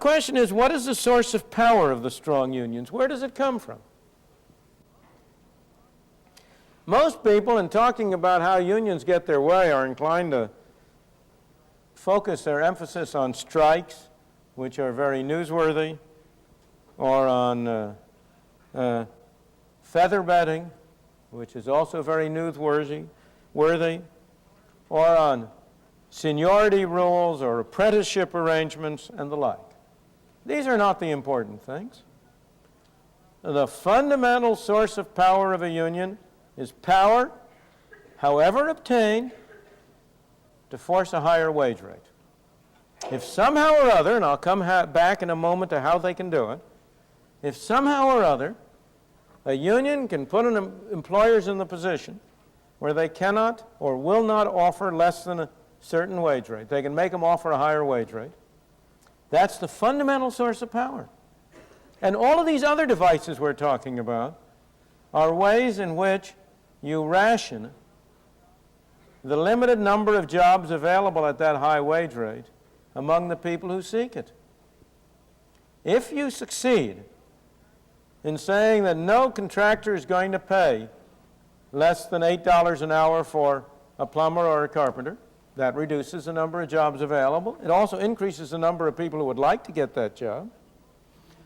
question is, what is the source of power of the strong unions? Where does it come from? Most people, in talking about how unions get their way, are inclined to focus their emphasis on strikes, which are very newsworthy, or on feather bedding, which is also very newsworthy, or on seniority rules or apprenticeship arrangements and the like. These are not the important things. The fundamental source of power of a union is power, however obtained, to force a higher wage rate. If somehow or other, and I'll come back in a moment to how they can do it, if somehow or other a union can put employers in the position where they cannot or will not offer less than a certain wage rate, they can make them offer a higher wage rate, that's the fundamental source of power. And all of these other devices we're talking about are ways in which you ration the limited number of jobs available at that high wage rate among the people who seek it. If you succeed in saying that no contractor is going to pay less than $8 an hour for a plumber or a carpenter, that reduces the number of jobs available. It also increases the number of people who would like to get that job.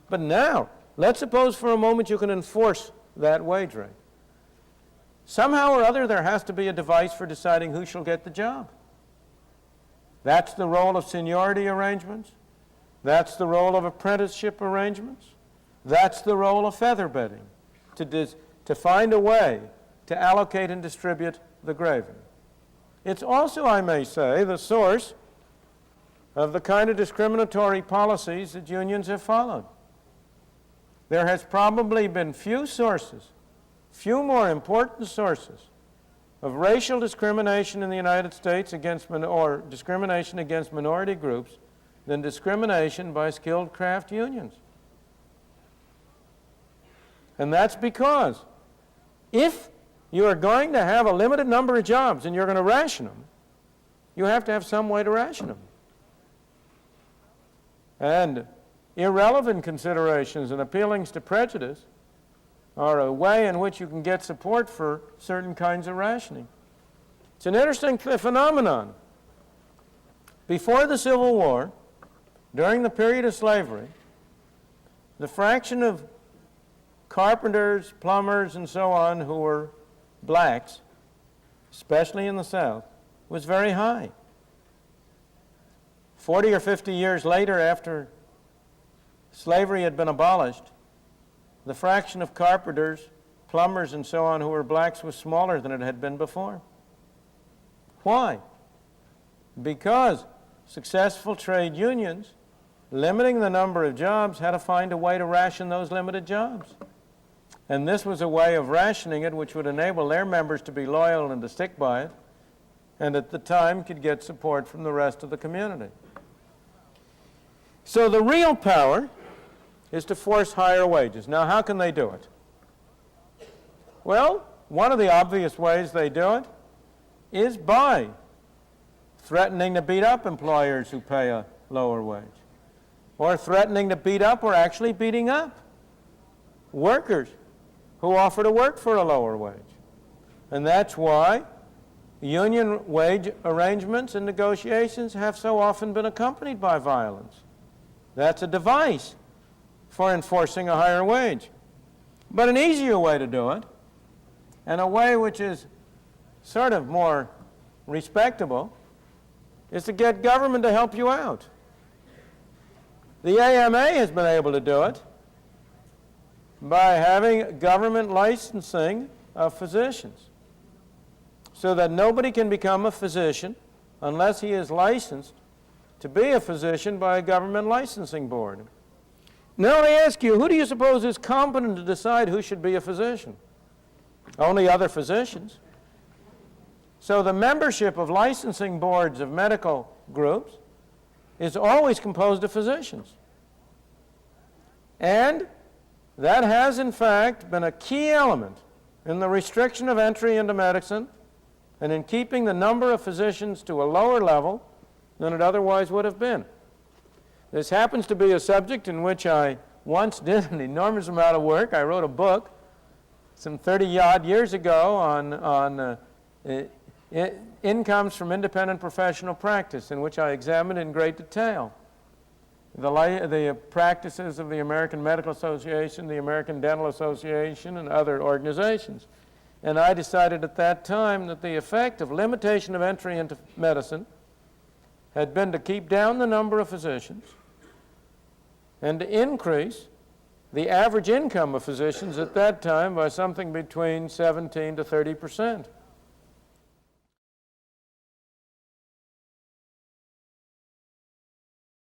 But now, let's suppose for a moment you can enforce that wage rate. Somehow or other, there has to be a device for deciding who shall get the job. That's the role of seniority arrangements. That's the role of apprenticeship arrangements. That's the role of feather bedding, to find a way to allocate and distribute the gravy. It's also, I may say, the source of the kind of discriminatory policies that unions have followed. There has probably been few more important sources of racial discrimination in the United States or discrimination against minority groups than discrimination by skilled craft unions. And that's because if you are going to have a limited number of jobs and you're going to ration them, you have to have some way to ration them. And irrelevant considerations and appealings to prejudice are a way in which you can get support for certain kinds of rationing. It's an interesting phenomenon. Before the Civil War, during the period of slavery, the fraction of carpenters, plumbers, and so on who were blacks, especially in the South, was very high. 40 or 50 years later, after slavery had been abolished, the fraction of carpenters, plumbers, and so on who were blacks was smaller than it had been before. Why? Because successful trade unions, limiting the number of jobs, had to find a way to ration those limited jobs. And this was a way of rationing it which would enable their members to be loyal and to stick by it, and at the time could get support from the rest of the community. So the real power is to force higher wages. Now, how can they do it? Well, one of the obvious ways they do it is by threatening to beat up employers who pay a lower wage, or threatening to beat up or actually beating up workers who offer to work for a lower wage. And that's why union wage arrangements and negotiations have so often been accompanied by violence. That's a device for enforcing a higher wage. But an easier way to do it, and a way which is sort of more respectable, is to get government to help you out. The AMA has been able to do it by having government licensing of physicians, so that nobody can become a physician unless he is licensed to be a physician by a government licensing board. Now I ask you, who do you suppose is competent to decide who should be a physician? Only other physicians. So the membership of licensing boards of medical groups is always composed of physicians. And that has, in fact, been a key element in the restriction of entry into medicine and in keeping the number of physicians to a lower level than it otherwise would have been. This happens to be a subject in which I once did an enormous amount of work. I wrote a book some 30-odd years ago on incomes from independent professional practice, in which I examined in great detail the practices of the American Medical Association, the American Dental Association, and other organizations. And I decided at that time that the effect of limitation of entry into medicine had been to keep down the number of physicians and to increase the average income of physicians at that time by something between 17 to 30%.